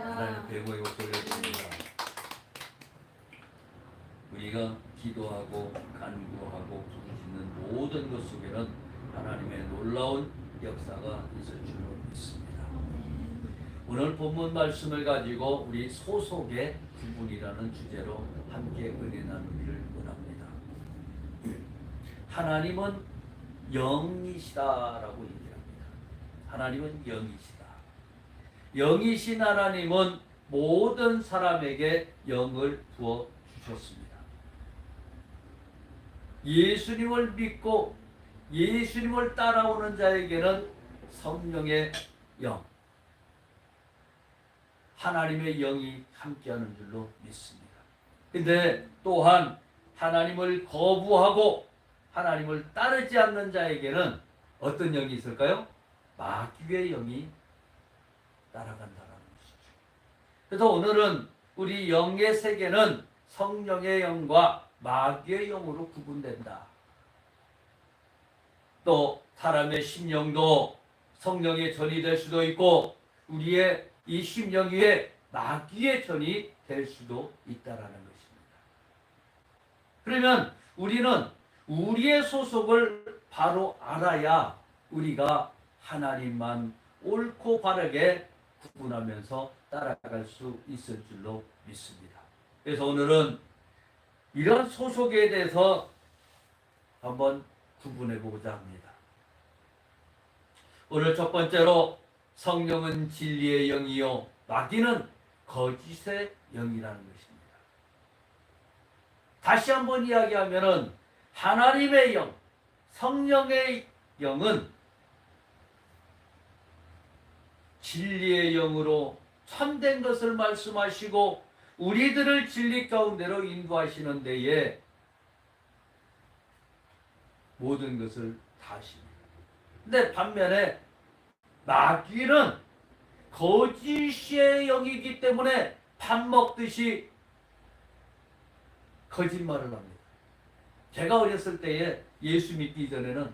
하나님 배고의 옷을 올려드립니다. 우리가 기도하고 간구하고 부르짖는 모든 것 속에는 하나님의 놀라운 역사가 있을 줄로 믿습니다. 오늘 본문 말씀을 가지고 우리 소속의 구분이라는 주제로 함께 은혜 나누기를 원합니다. 하나님은 영이시다라고 얘기합니다. 하나님은 영이시다. 영이신 하나님은 모든 사람에게 영을 부어 주셨습니다. 예수님을 믿고 예수님을 따라오는 자에게는 성령의 영, 하나님의 영이 함께하는 줄로 믿습니다. 근데 또한 하나님을 거부하고 하나님을 따르지 않는 자에게는 어떤 영이 있을까요? 마귀의 영이 따라간다는 것이죠. 그래서 오늘은 우리 영의 세계는 성령의 영과 마귀의 영으로 구분된다. 또 사람의 심령도 성령의 전이 될 수도 있고 우리의 이 심령 위에 마귀의 전이 될 수도 있다라는 것입니다. 그러면 우리는 우리의 소속을 바로 알아야 우리가 하나님만 옳고 바르게 구분하면서 따라갈 수 있을 줄로 믿습니다. 그래서 오늘은 이런 소속에 대해서 한번 구분해 보고자 합니다. 오늘 첫 번째로 성령은 진리의 영이요 마귀는 거짓의 영이라는 것입니다. 다시 한번 이야기하면은 하나님의 영, 성령의 영은 진리의 영으로 참된 것을 말씀하시고 우리들을 진리 가운데로 인도하시는 데에 모든 것을 다 하십니다. 근데 반면에 마귀는 거짓의 영이기 때문에 밥 먹듯이 거짓말을 합니다. 제가 어렸을 때에 예수 믿기 전에는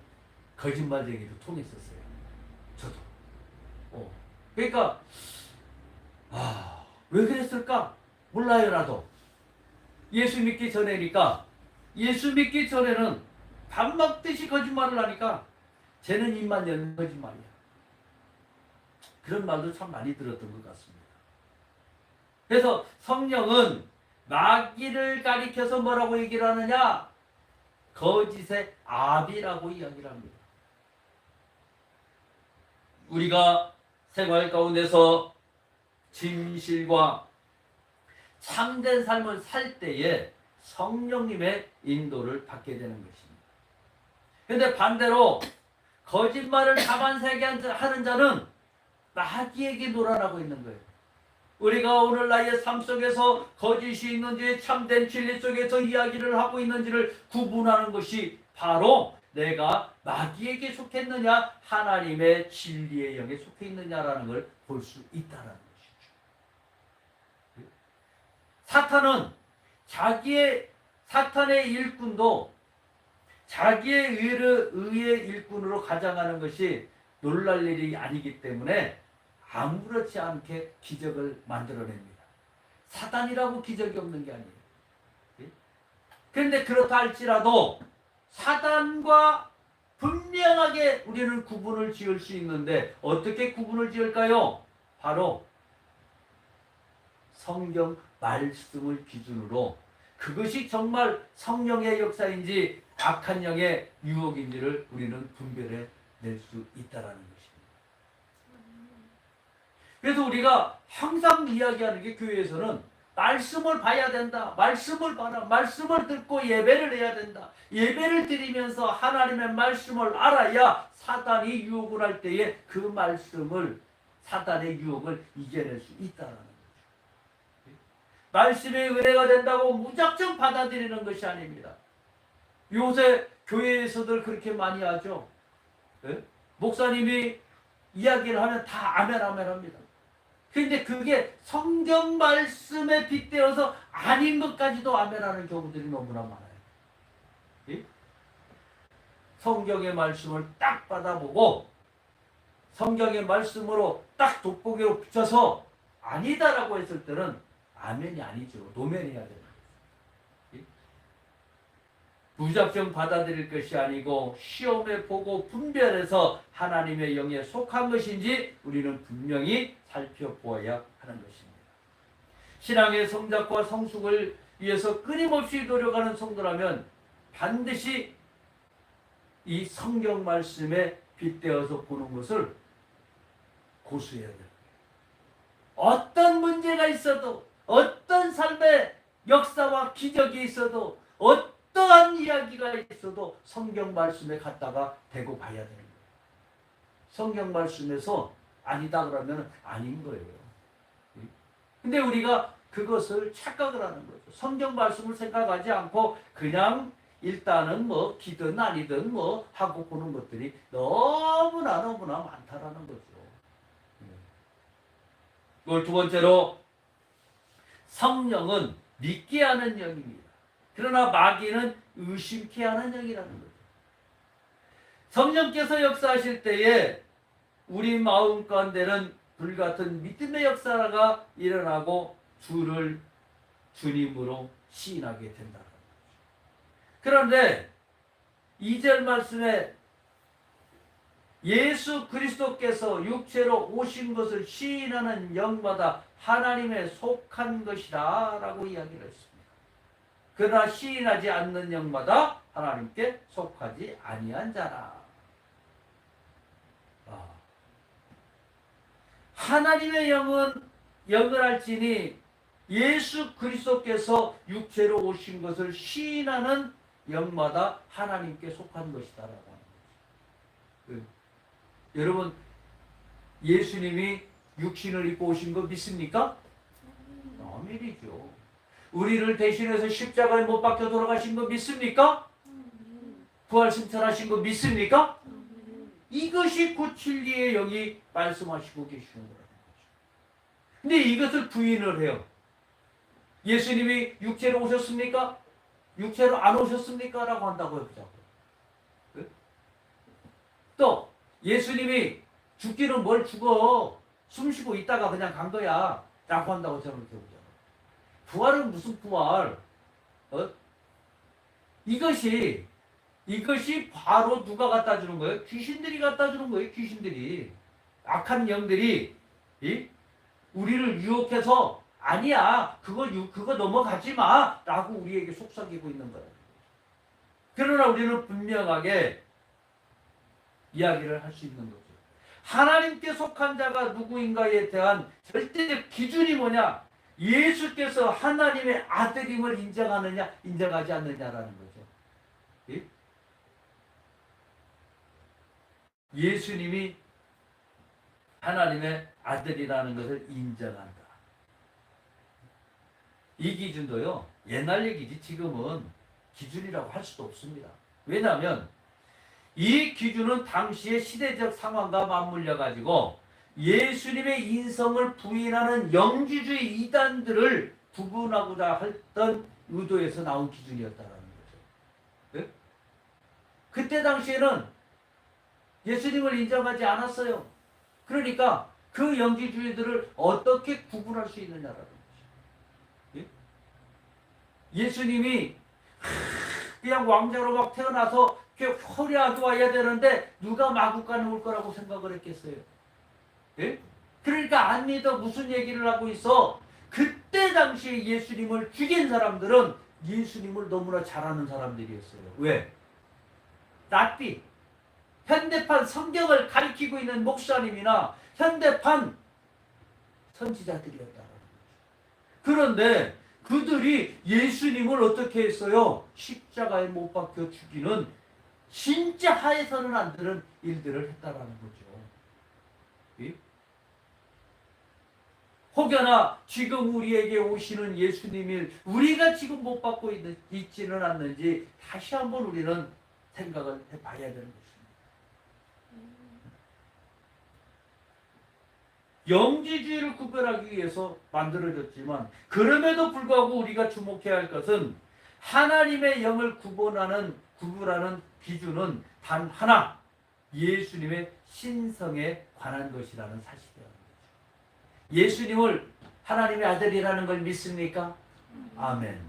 거짓말쟁이로 통했었어요. 저도. 그러니까 왜 그랬을까? 몰라요 나도. 예수 믿기 전에니까 예수 믿기 전에는 밥 먹듯이 거짓말을 하니까 쟤는 입만 열는 거짓말이야. 그런 말도 참 많이 들었던 것 같습니다. 그래서 성령은 마귀를 가리켜서 뭐라고 얘기를 하느냐? 거짓의 아비라고 이야기를 합니다. 우리가 생활 가운데서 진실과 참된 삶을 살 때에 성령님의 인도를 받게 되는 것입니다. 그런데 반대로 거짓말을 가만세게 하는 자는 마귀에게 놀아나고 있는 거예요. 우리가 오늘 나의 삶 속에서 거짓이 있는지 참된 진리 속에서 이야기를 하고 있는지를 구분하는 것이 바로 내가 마귀에게 속했느냐 하나님의 진리의 영에 속해 있느냐라는 걸 볼 수 있다는 것이죠. 사탄의 일꾼도 자기의 의의 일꾼으로 가장하는 것이 놀랄 일이 아니기 때문에 아무렇지 않게 기적을 만들어냅니다. 사단이라고 기적이 없는 게 아니에요. 그런데 그렇다 할지라도 사단과 분명하게 우리는 구분을 지을 수 있는데 어떻게 구분을 지을까요? 바로 성경 말씀을 기준으로 그것이 정말 성령의 역사인지 악한 영의 유혹인지를 우리는 분별해 낼 수 있다는 것입니다. 그래서 우리가 항상 이야기하는 게 교회에서는 말씀을 봐야 된다. 말씀을 봐라. 말씀을 듣고 예배를 해야 된다. 예배를 드리면서 하나님의 말씀을 알아야 사단이 유혹을 할 때에 그 말씀을 사단의 유혹을 이겨낼 수 있다는 거죠. 말씀이 은혜가 된다고 무작정 받아들이는 것이 아닙니다. 요새 교회에서들 그렇게 많이 하죠. 네? 목사님이 이야기를 하면 다 아멘 아멘 합니다. 그런데 그게 성경 말씀에 빗대어서 아닌 것까지도 아멘하는 경우들이 너무나 많아요. 예? 성경의 말씀을 딱 받아보고 성경의 말씀으로 딱 돋보기로 붙여서 아니다라고 했을 때는 아멘이 아니죠. 노면해야 되는 거예요. 무작정 받아들일 것이 아니고 시험에 보고 분별해서 하나님의 영에 속한 것인지 우리는 분명히 살펴보아야 하는 것입니다. 신앙의 성장과 성숙을 위해서 끊임없이 노력하는 성도라면 반드시 이 성경 말씀에 빗대어서 보는 것을 고수해야 돼요. 어떤 문제가 있어도, 어떤 삶의 역사와 기적이 있어도, 어떠한 이야기가 있어도 성경 말씀에 갖다가 대고 봐야 되는 거예요. 성경 말씀에서 아니다 그러면 아닌 거예요. 근데 우리가 그것을 착각을 하는 거죠. 성경 말씀을 생각하지 않고 그냥 일단은 뭐 기든 아니든 뭐 하고 보는 것들이 너무나 많다라는 거죠. 그걸 두 번째로 성령은 믿게 하는 영입니다. 그러나 마귀는 의심케 하는 영이라는 거죠. 성령께서 역사하실 때에 우리 마음 가운데는 불같은 믿음의 역사가 일어나고 주를 주님으로 시인하게 된다는 거죠. 그런데 2절 말씀에 예수 그리스도께서 육체로 오신 것을 시인하는 영마다 하나님에 속한 것이다 라고 이야기를 했습니다. 그러나 시인하지 않는 영마다 하나님께 속하지 아니한 자라. 하나님의 영은 영을 알지니 예수 그리스도께서 육체로 오신 것을 시인하는 영마다 하나님께 속한 것이다 라고 하는 거죠. 여러분, 예수님이 육신을 입고 오신 거 믿습니까? 아멘이죠. 우리를 대신해서 십자가에 못 박혀 돌아가신 거 믿습니까? 부활 승천하신 거 믿습니까? 이것이 곧 진리의 영이 말씀하시고 계시는 거라는 거죠. 근데 이것을 부인을 해요. 예수님이 육체로 오셨습니까? 육체로 안 오셨습니까? 라고 한다고 해보자고. 또 예수님이 죽기는 뭘 죽어. 숨쉬고 있다가 그냥 간 거야. 라고 한다고 생각해보자고. 부활은 무슨 부활? 이것이 바로 누가 갖다 주는 거예요? 귀신들이 갖다 주는 거예요. 귀신들이. 악한 영들이 우리를 유혹해서 아니야. 그거 넘어가지 마. 라고 우리에게 속삭이고 있는 거예요. 그러나 우리는 분명하게 이야기를 할 수 있는 거죠. 하나님께 속한 자가 누구인가에 대한 절대적 기준이 뭐냐? 예수께서 하나님의 아들임을 인정하느냐, 인정하지 않느냐라는 거죠. 예? 예수님이 하나님의 아들이라는 것을 인정한다. 이 기준도요, 옛날 얘기지 지금은 기준이라고 할 수도 없습니다. 왜냐하면 이 기준은 당시의 시대적 상황과 맞물려 가지고 예수님의 인성을 부인하는 영지주의 이단들을 구분하고자 했던 의도에서 나온 기준이었다는 거죠. 네? 그때 당시에는 예수님을 인정하지 않았어요. 그러니까 그 영지주의들을 어떻게 구분할 수 있느냐라는 거죠. 네? 예수님이 그냥 왕자로 막 태어나서 화려하게 와야 되는데 누가 마구간에 올 거라고 생각을 했겠어요? 예? 그러니까 안 믿어. 무슨 얘기를 하고 있어? 그때 당시에 예수님을 죽인 사람들은 예수님을 너무나 잘 아는 사람들이었어요. 왜? 낫비 현대판 성경을 가리키고 있는 목사님이나 현대판 선지자들이었다는 거죠. 그런데 그들이 예수님을 어떻게 했어요? 십자가에 못 박혀 죽이는 진짜 하에서는 안 되는 일들을 했다라는 거죠. 예? 혹여나 지금 우리에게 오시는 예수님이 우리가 지금 못 받고 있지는 않는지 다시 한번 우리는 생각을 해봐야 되는 것입니다. 영지주의를 구별하기 위해서 만들어졌지만 그럼에도 불구하고 우리가 주목해야 할 것은 하나님의 영을 구분하는 기준은 단 하나, 예수님의 신성에 관한 것이라는 사실이라는 거죠. 예수님을 하나님의 아들이라는 걸 믿습니까? 아멘.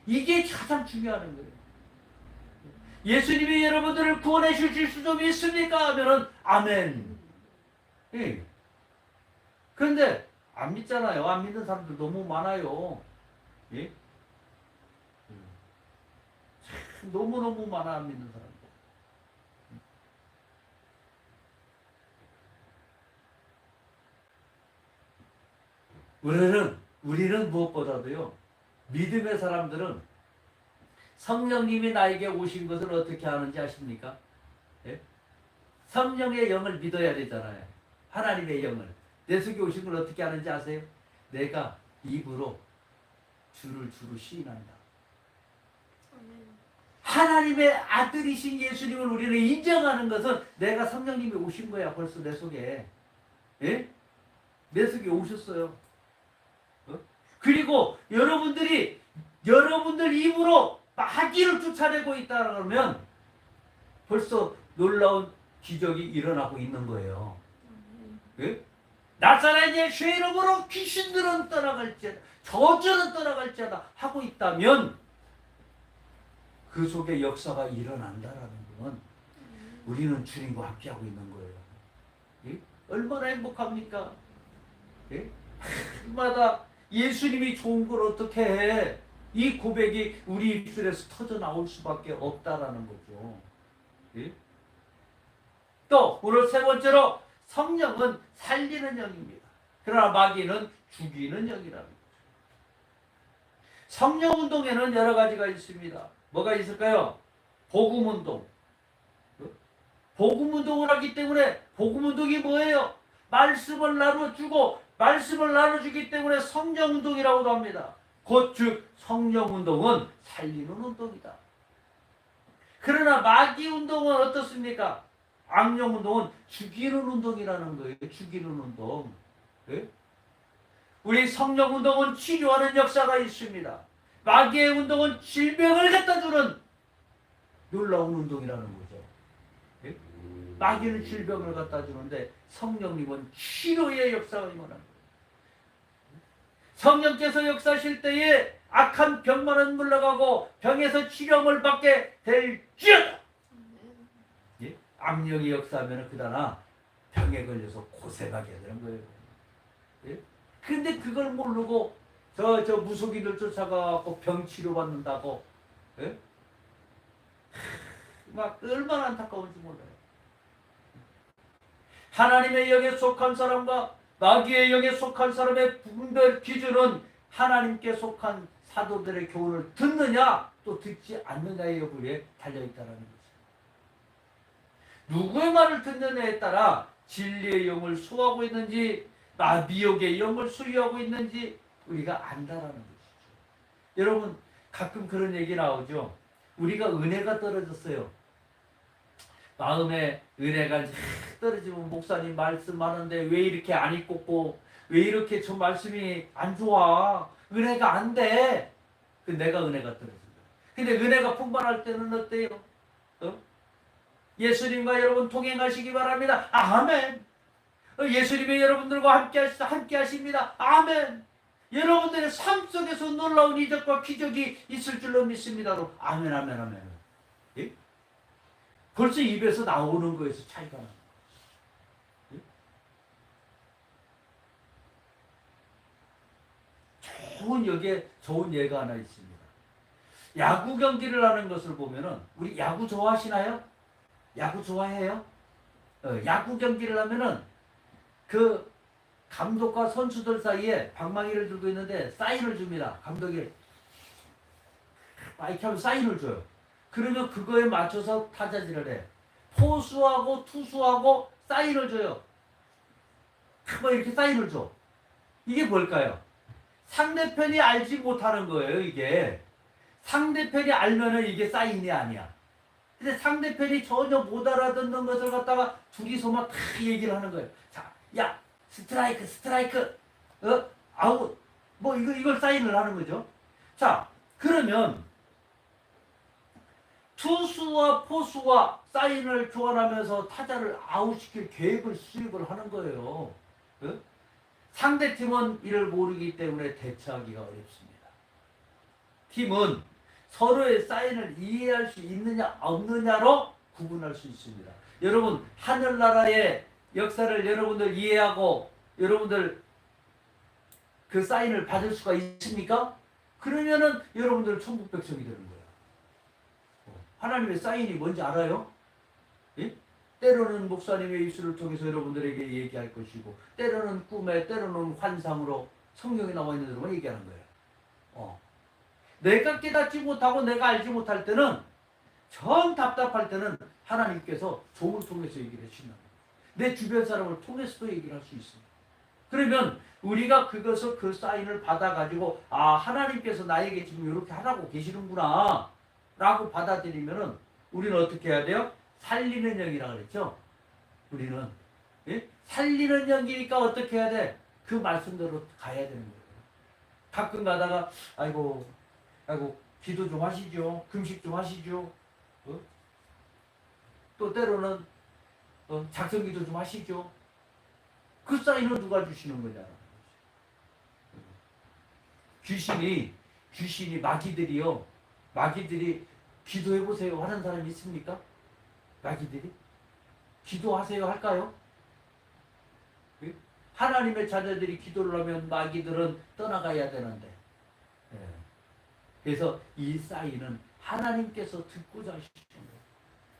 이게 가장 중요한 거예요. 예수님이 여러분들을 구원해 주실 수 믿습니까? 하면은 아멘. 예. 그런데 안 믿잖아요. 안 믿는 사람들 너무 많아요. 예? 너무너무 많아, 안 믿는 사람들. 우리는 무엇보다도요, 믿음의 사람들은 성령님이 나에게 오신 것을 어떻게 아는지 아십니까? 예? 성령의 영을 믿어야 되잖아요. 하나님의 영을. 내 속에 오신 걸 어떻게 아는지 아세요? 내가 입으로 주를 주로 시인한다. 하나님의 아들이신 예수님을 우리는 인정하는 것은 내가 성령님이 오신 거야. 벌써 내 속에. 예? 내 속에 오셨어요. 어? 그리고 여러분들 입으로 마귀를 쫓아내고 있다 그러면 벌써 놀라운 기적이 일어나고 있는 거예요. 예? 나사렛 예수 이름으로 귀신들은 떠나갈지어다, 저주는 떠나갈지어다 하고 있다면 그 속에 역사가 일어난다라는 것은 우리는 주님과 함께하고 있는 거예요. 예? 얼마나 행복합니까? 예? 마다 예수님이 좋은 걸 어떻게 해? 이 고백이 우리 입술에서 터져 나올 수밖에 없다라는 거죠. 예? 또 오늘 세 번째로 성령은 살리는 영입니다. 그러나 마귀는 죽이는 영이라는 거죠. 성령 운동에는 여러 가지가 있습니다. 뭐가 있을까요? 복음 운동. 복음 운동을 하기 때문에 복음 운동이 뭐예요? 말씀을 나눠주고 말씀을 나눠주기 때문에 성령 운동이라고도 합니다. 곧 성령 운동은 살리는 운동이다. 그러나 마귀 운동은 어떻습니까? 악령 운동은 죽이는 운동이라는 거예요. 죽이는 운동. 네? 우리 성령 운동은 치료하는 역사가 있습니다. 마귀의 운동은 질병을 갖다 주는 놀라운 운동이라는 거죠. 네? 마귀는 질병을 갖다 주는데 성령님은 치료의 역사가 임하는 거예요. 성령께서 역사하실 때에 악한 병만은 물러가고 병에서 치료를 받게 될지어다. 예? 악령이 역사하면 그다나 병에 걸려서 고생하게 되는 거예요. 예? 근데 그걸 모르고 저 무속인들 쫓아가고 병 치료받는다고, 예? 막 얼마나 안타까운지 몰라요. 하나님의 영에 속한 사람과 마귀의 영에 속한 사람의 분별 기준은 하나님께 속한 사도들의 교훈을 듣느냐 또 듣지 않느냐의 여부에 달려있다는 거죠. 누구의 말을 듣느냐에 따라 진리의 영을 수호하고 있는지 미혹의 영을 수유하고 있는지 우리가 안다라는 것이죠. 여러분 가끔 그런 얘기 나오죠. 우리가 은혜가 떨어졌어요. 마음에 은혜가 떨어지면 목사님 말씀하는데 왜 이렇게 안 입고 왜 이렇게 저 말씀이 안 좋아? 은혜가 안 돼. 그 내가 은혜가 떨어진다. 근데 은혜가 풍만할 때는 어때요? 예수님과 여러분 동행하시기 바랍니다. 아멘. 예수님이 여러분들과 함께 하십니다. 아멘. 여러분들의 삶 속에서 놀라운 이적과 기적이 있을 줄로 믿습니다. 아멘, 아멘, 아멘. 예? 벌써 입에서 나오는 거에서 차이가 납니다. 여기에 좋은 예가 하나 있습니다. 야구 경기를 하는 것을 보면은 우리 야구 좋아하시나요? 야구 좋아해요? 야구 경기를 하면은 그 감독과 선수들 사이에 방망이를 들고 있는데 사인을 줍니다. 감독이 이렇게 하면 사인을 줘요. 그러면 그거에 맞춰서 타자질을 해. 포수하고 투수하고 사인을 줘요. 뭐 이렇게 사인을 줘. 이게 뭘까요? 상대편이 알지 못하는 거예요. 이게 상대편이 알면은 이게 사인이 아니야. 근데 상대편이 전혀 못 알아듣는 것을 갖다가 둘이서만 다 얘기를 하는 거예요. 자, 야, 스트라이크, 아웃, 뭐 이걸 사인을 하는 거죠. 자, 그러면 투수와 포수와 사인을 교환하면서 타자를 아웃시킬 계획을 수립을 하는 거예요. 어? 상대팀은 이를 모르기 때문에 대처하기가 어렵습니다. 팀은 서로의 사인을 이해할 수 있느냐 없느냐로 구분할 수 있습니다. 여러분 하늘나라의 역사를 여러분들 이해하고 여러분들 그 사인을 받을 수가 있습니까? 그러면은 여러분들 천국 백성이 되는 거예요. 하나님의 사인이 뭔지 알아요? 예? 때로는 목사님의 입술을 통해서 여러분들에게 얘기할 것이고 때로는 꿈에 때로는 환상으로 성경에 나와 있는 대로만 얘기하는 거예요. 내가 깨닫지 못하고 내가 알지 못할 때는 정 답답할 때는 하나님께서 종을 통해서 얘기를 해주신다. 내 주변 사람을 통해서도 얘기를 할 수 있습니다. 그러면 우리가 그것을 그 사인을 받아가지고 아 하나님께서 나에게 지금 이렇게 하라고 계시는구나 라고 받아들이면은 우리는 어떻게 해야 돼요? 살리는 영이라 그랬죠. 우리는 예? 살리는 영이니까 어떻게 해야 돼? 그 말씀대로 가야 되는 거예요. 가끔 가다가 아이고 기도 좀 하시죠. 금식 좀 하시죠. 또 때로는 작성기도 좀 하시죠. 그 사인을 누가 주시는 거냐? 귀신이 마귀들이 기도해보세요 하는 사람이 있습니까? 마귀들이? 기도하세요 할까요? 하나님의 자녀들이 기도를 하면 마귀들은 떠나가야 되는데 그래서 이 사인은 하나님께서 듣고자 하시는 거예요.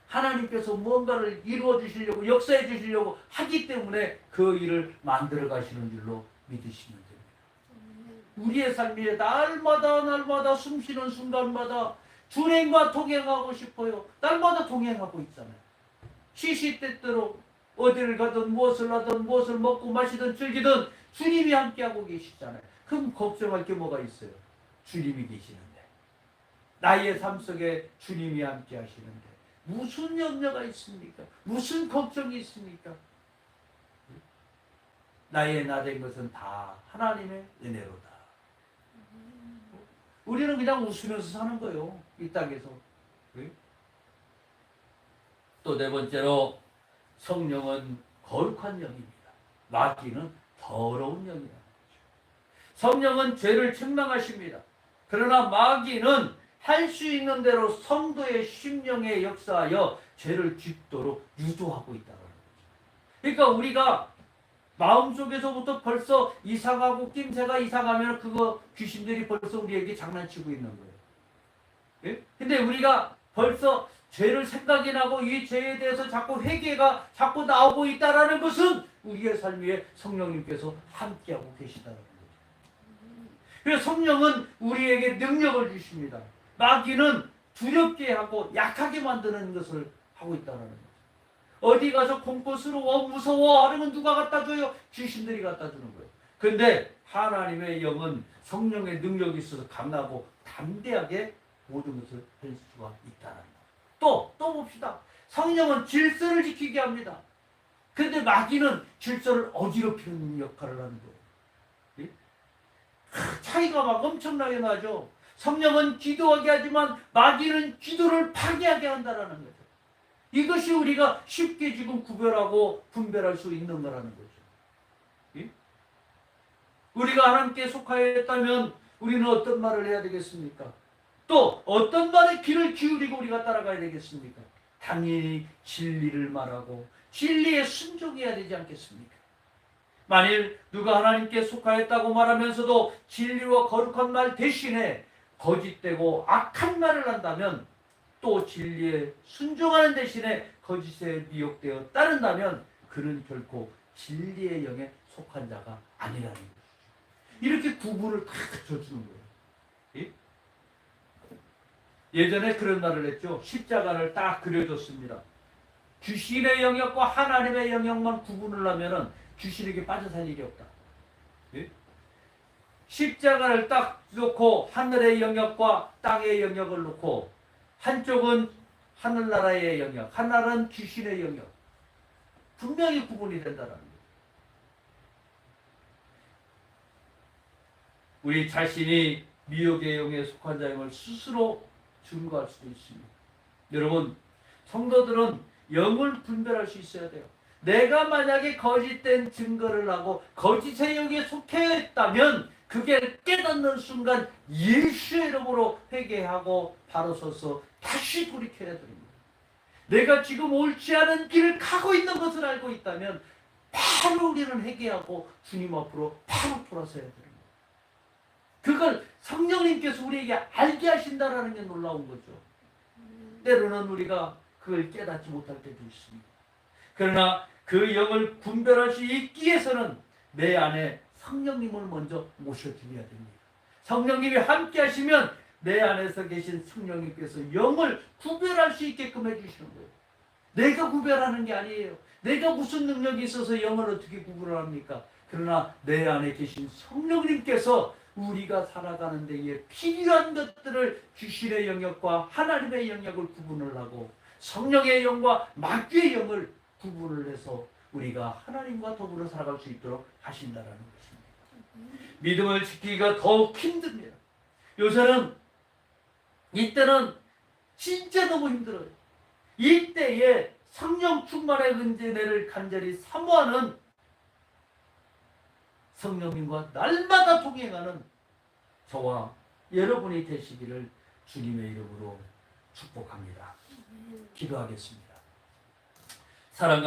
하나님께서 뭔가를 이루어 주시려고 역사해 주시려고 하기 때문에 그 일을 만들어 가시는 줄로 믿으시면 됩니다. 우리의 삶에 날마다 숨쉬는 순간마다 주님과 동행하고 싶어요. 날마다 동행하고 있잖아요. 시시때때로 어디를 가든 무엇을 하든 무엇을 먹고 마시든 즐기든 주님이 함께하고 계시잖아요. 그럼 걱정할 게 뭐가 있어요? 주님이 계시는데 나의 삶 속에 주님이 함께 하시는데 무슨 염려가 있습니까? 무슨 걱정이 있습니까? 나의 나 된 것은 다 하나님의 은혜로다. 우리는 그냥 웃으면서 사는 거예요. 이 땅에서. 또 네 번째로 성령은 거룩한 영입니다. 마귀는 더러운 영이다. 성령은 죄를 책망하십니다. 그러나 마귀는 할 수 있는 대로 성도의 심령에 역사하여 죄를 짓도록 유도하고 있다는 거죠. 그러니까 우리가 마음속에서부터 벌써 이상하고 낌새가 이상하면 그거 귀신들이 벌써 우리에게 장난치고 있는 거예요. 예? 근데 우리가 벌써 죄를 생각이 나고 이 죄에 대해서 자꾸 회개가 자꾸 나오고 있다는 것은 우리의 삶 위에 성령님께서 함께하고 계시다는 거죠. 그래서 성령은 우리에게 능력을 주십니다. 마귀는 두렵게 하고 약하게 만드는 것을 하고 있다는 거죠. 어디 가서 공포스러워 무서워 하려면 누가 갖다 줘요? 귀신들이 갖다 주는 거예요. 그런데 하나님의 영은 성령의 능력이 있어서 강하고 담대하게 모든 것을 할 수가 있다는 거예요. 또 봅시다. 성령은 질서를 지키게 합니다. 그런데 마귀는 질서를 어지럽히는 역할을 하는 거예요. 예? 차이가 막 엄청나게 나죠. 성령은 기도하게 하지만 마귀는 기도를 파괴하게 한다는 거죠. 이것이 우리가 쉽게 지금 구별하고 분별할 수 있는 거라는 거죠. 예? 우리가 하나님께 속하였다면 우리는 어떤 말을 해야 되겠습니까? 또 어떤 말에 귀를 기울이고 우리가 따라가야 되겠습니까? 당연히 진리를 말하고 진리에 순종해야 되지 않겠습니까? 만일 누가 하나님께 속하였다고 말하면서도 진리와 거룩한 말 대신에 거짓되고 악한 말을 한다면 또 진리에 순종하는 대신에 거짓에 미혹되어 따른다면 그는 결코 진리의 영에 속한 자가 아니라는 거죠. 이렇게 구분을 다 갖춰주는 거예요. 예? 예전에 그런 말을 했죠. 십자가를 딱 그려줬습니다. 귀신의 영역과 하나님의 영역만 구분을 하면은 귀신에게 빠져 살 일이 없다. 예? 십자가를 딱 놓고 하늘의 영역과 땅의 영역을 놓고 한쪽은 하늘나라의 영역, 하나는 귀신의 영역. 분명히 구분이 된다는 거예요. 우리 자신이 미혹의 영에 속한 자임을 스스로 증거할 수도 있습니다. 여러분, 성도들은 영을 분별할 수 있어야 돼요. 내가 만약에 거짓된 증거를 하고 거짓의 영에 속해 있다면 그게 깨닫는 순간 예수의 이름으로 회개하고 바로 서서 다시 돌이켜야 됩니다. 내가 지금 옳지 않은 길을 가고 있는 것을 알고 있다면 바로 우리는 회개하고 주님 앞으로 바로 돌아서야 됩니다. 그걸 성령님께서 우리에게 알게 하신다라는 게 놀라운 거죠. 때로는 우리가 그걸 깨닫지 못할 때도 있습니다. 그러나 그 영을 분별할 수 있기 위해서는 내 안에 성령님을 먼저 모셔드려야 됩니다. 성령님이 함께 하시면 내 안에서 계신 성령님께서 영을 구별할 수 있게끔 해주시는 거예요. 내가 구별하는 게 아니에요. 내가 무슨 능력이 있어서 영을 어떻게 구별합니까? 그러나 내 안에 계신 성령님께서 우리가 살아가는 데에 필요한 것들을 귀신의 영역과 하나님의 영역을 구분을 하고 성령의 영과 마귀의 영을 구분을 해서 우리가 하나님과 더불어 살아갈 수 있도록 하신다는 것입니다. 믿음을 지키기가 더욱 힘듭니다. 요새는 이때는 진짜 너무 힘들어요. 이때에 성령 충만의 은혜를 간절히 사모하는 성령님과 날마다 동행하는 저와 여러분이 되시기를 주님의 이름으로 축복합니다. 기도하겠습니다. 사랑과